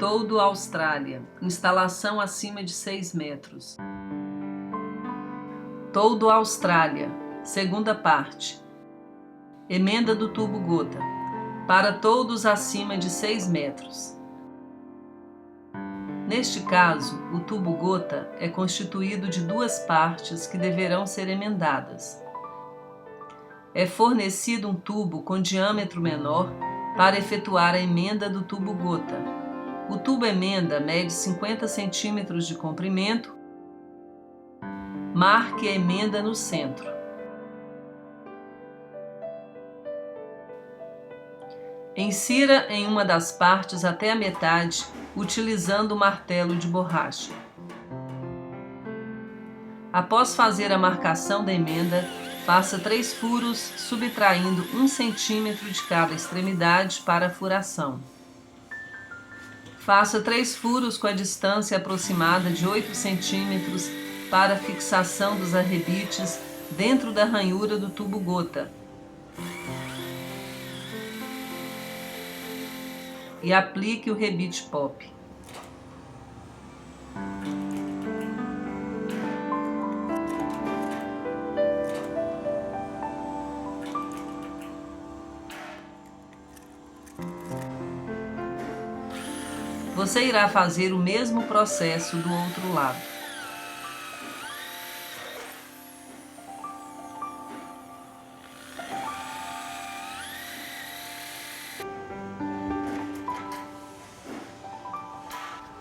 Toldo Austrália, instalação acima de 6 metros. Toldo Austrália, segunda parte. Emenda do tubo gota, para toldos acima de 6 metros. Neste caso, o tubo gota é constituído de duas partes que deverão ser emendadas. É fornecido um tubo com diâmetro menor para efetuar a emenda do tubo gota. O tubo emenda mede 50 centímetros de comprimento. Marque a emenda no centro. Insira em uma das partes até a metade, utilizando o martelo de borracha. Após fazer a marcação da emenda, faça 3 furos, subtraindo 1 centímetro de cada extremidade para a furação. Faça 3 furos com a distância aproximada de 8 centímetros para a fixação dos arrebites dentro da ranhura do tubo gota. E aplique o rebite pop. Você irá fazer o mesmo processo do outro lado.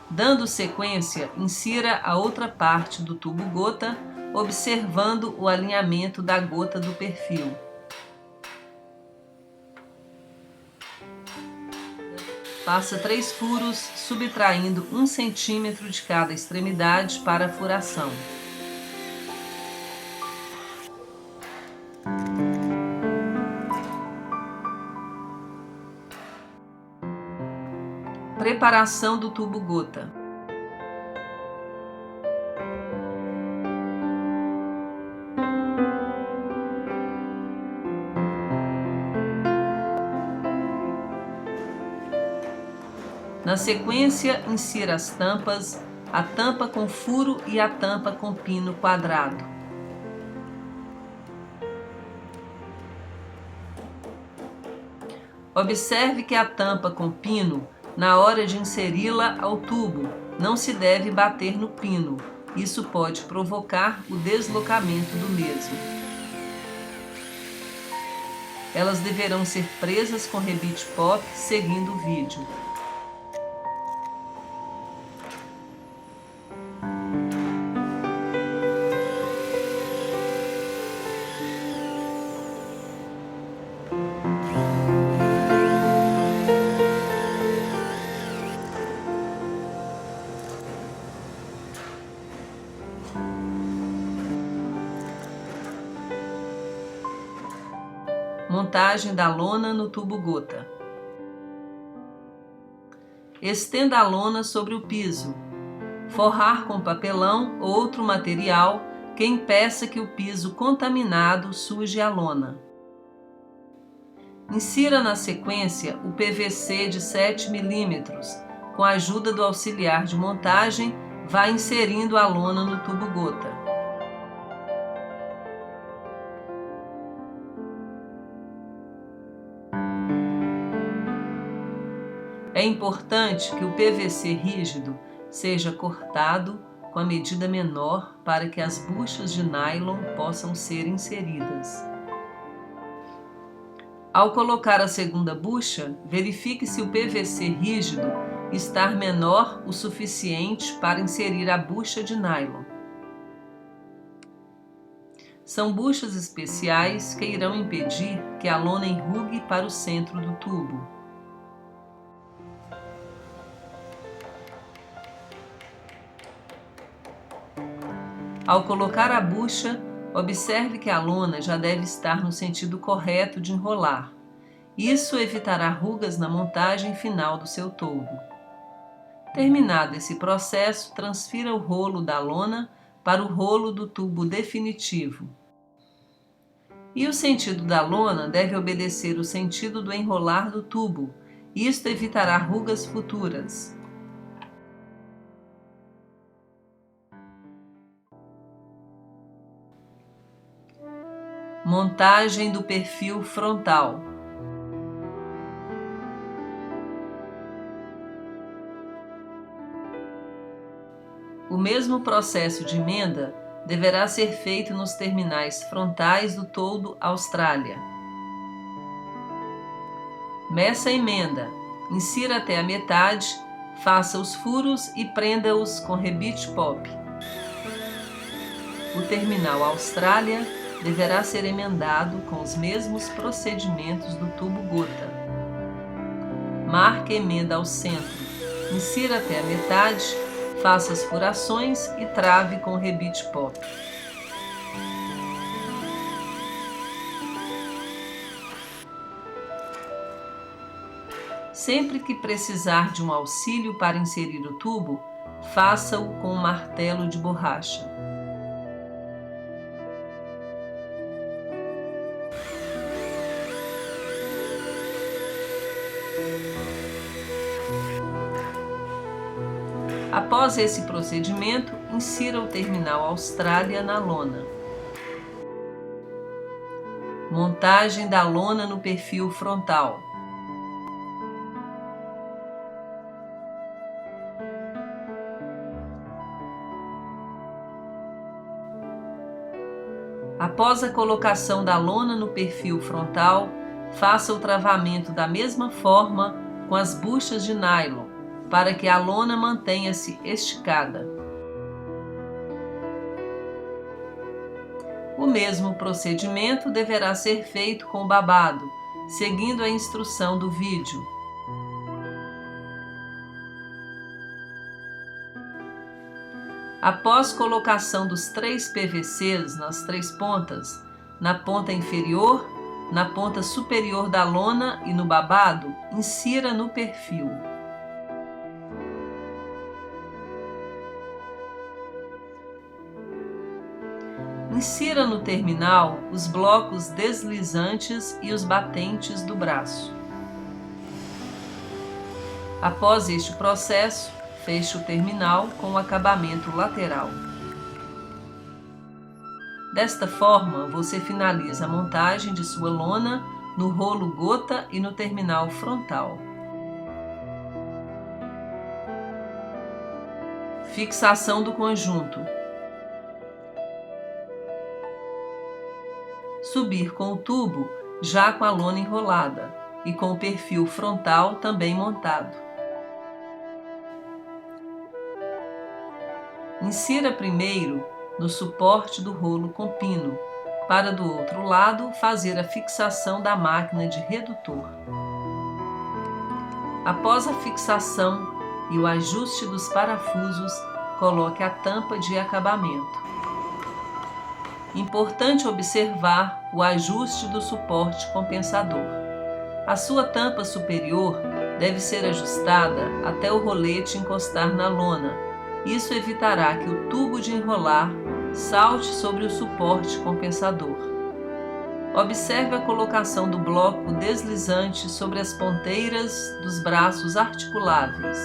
Dando sequência, insira a outra parte do tubo gota, observando o alinhamento da gota do perfil. Faça 3 furos, subtraindo 1 centímetro de cada extremidade para a furação. Preparação do tubo gota. Na sequência, insira as tampas, a tampa com furo e a tampa com pino quadrado. Observe que a tampa com pino, na hora de inseri-la ao tubo, não se deve bater no pino. Isso pode provocar o deslocamento do mesmo. Elas deverão ser presas com rebite pop, seguindo o vídeo. Montagem da lona no tubo gota. Estenda a lona sobre o piso. Forrar com papelão ou outro material que impeça que o piso contaminado suje a lona. Insira na sequência o PVC de 7 milímetros. Com a ajuda do auxiliar de montagem, vá inserindo a lona no tubo gota. É importante que o PVC rígido seja cortado com a medida menor para que as buchas de nylon possam ser inseridas. Ao colocar a segunda bucha, verifique se o PVC rígido está menor o suficiente para inserir a bucha de nylon. São buchas especiais que irão impedir que a lona enrugue para o centro do tubo. Ao colocar a bucha, observe que a lona já deve estar no sentido correto de enrolar. Isso evitará rugas na montagem final do seu toldo. Terminado esse processo, transfira o rolo da lona para o rolo do tubo definitivo. E o sentido da lona deve obedecer o sentido do enrolar do tubo. Isto evitará rugas futuras. Montagem do perfil frontal. O mesmo processo de emenda deverá ser feito nos terminais frontais do toldo Austrália. Meça a emenda, insira até a metade, faça os furos e prenda-os com rebite pop. O terminal Austrália deverá ser emendado com os mesmos procedimentos do tubo gota. Marque a emenda ao centro, insira até a metade, faça as furações e trave com rebite pop. Sempre que precisar de um auxílio para inserir o tubo, faça-o com um martelo de borracha. Após esse procedimento, insira o terminal Austrália na lona. Montagem da lona no perfil frontal. Após a colocação da lona no perfil frontal, faça o travamento da mesma forma com as buchas de nylon, para que a lona mantenha-se esticada. O mesmo procedimento deverá ser feito com o babado, seguindo a instrução do vídeo. Após colocação dos 3 PVCs nas 3 pontas, na ponta inferior, na ponta superior da lona e no babado, insira no perfil. Insira no terminal os blocos deslizantes e os batentes do braço. Após este processo, feche o terminal com o acabamento lateral. Desta forma, você finaliza a montagem de sua lona no rolo gota e no terminal frontal. Fixação do conjunto. Subir com o tubo já com a lona enrolada e com o perfil frontal também montado. Insira primeiro no suporte do rolo com pino, para do outro lado fazer a fixação da máquina de redutor. Após a fixação e o ajuste dos parafusos, coloque a tampa de acabamento. Importante observar o ajuste do suporte compensador. A sua tampa superior deve ser ajustada até o rolete encostar na lona. Isso evitará que o tubo de enrolar salte sobre o suporte compensador. Observe a colocação do bloco deslizante sobre as ponteiras dos braços articuláveis.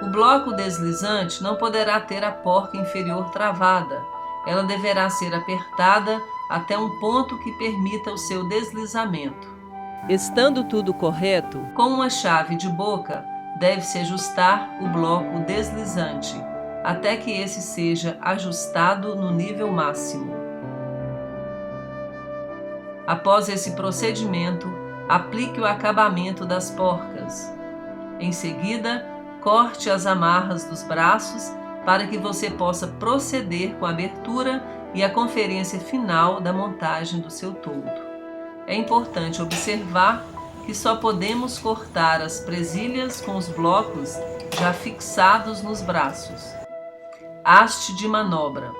O bloco deslizante não poderá ter a porca inferior travada. Ela deverá ser apertada até um ponto que permita o seu deslizamento. Estando tudo correto, com uma chave de boca, deve-se ajustar o bloco deslizante, até que esse seja ajustado no nível máximo. Após esse procedimento, aplique o acabamento das porcas. Em seguida, corte as amarras dos braços para que você possa proceder com a abertura e a conferência final da montagem do seu toldo. É importante observar que só podemos cortar as presilhas com os blocos já fixados nos braços. Haste de manobra.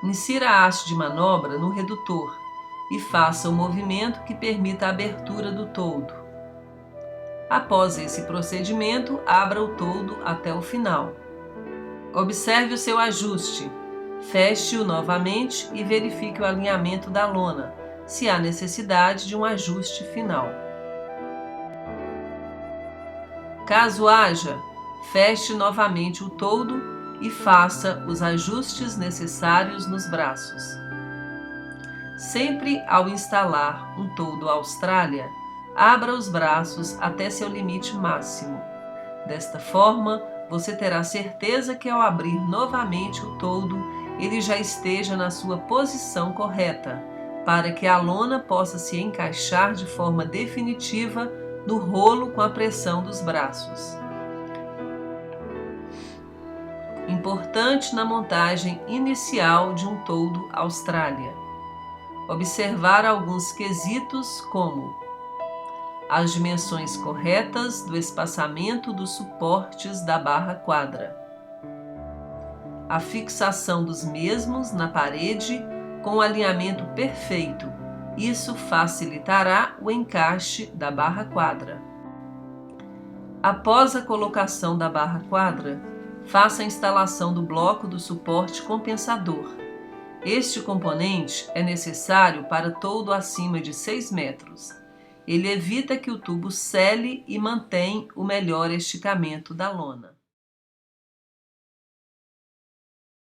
Insira a haste de manobra no redutor e faça o movimento que permita a abertura do toldo. Após esse procedimento, abra o toldo até o final. Observe o seu ajuste. Feche-o novamente e verifique o alinhamento da lona, se há necessidade de um ajuste final. Caso haja, feche novamente o toldo e faça os ajustes necessários nos braços. Sempre ao instalar um toldo Austrália, abra os braços até seu limite máximo. Desta forma, você terá certeza que ao abrir novamente o toldo, ele já esteja na sua posição correta, para que a lona possa se encaixar de forma definitiva no rolo com a pressão dos braços. Importante na montagem inicial de um toldo Austrália: observar alguns quesitos como as dimensões corretas do espaçamento dos suportes da barra quadra, a fixação dos mesmos na parede com o alinhamento perfeito. Isso facilitará o encaixe da barra quadra. Após a colocação da barra quadra, faça a instalação do bloco do suporte compensador. Este componente é necessário para toldo acima de 6 metros. Ele evita que o tubo sele e mantém o melhor esticamento da lona.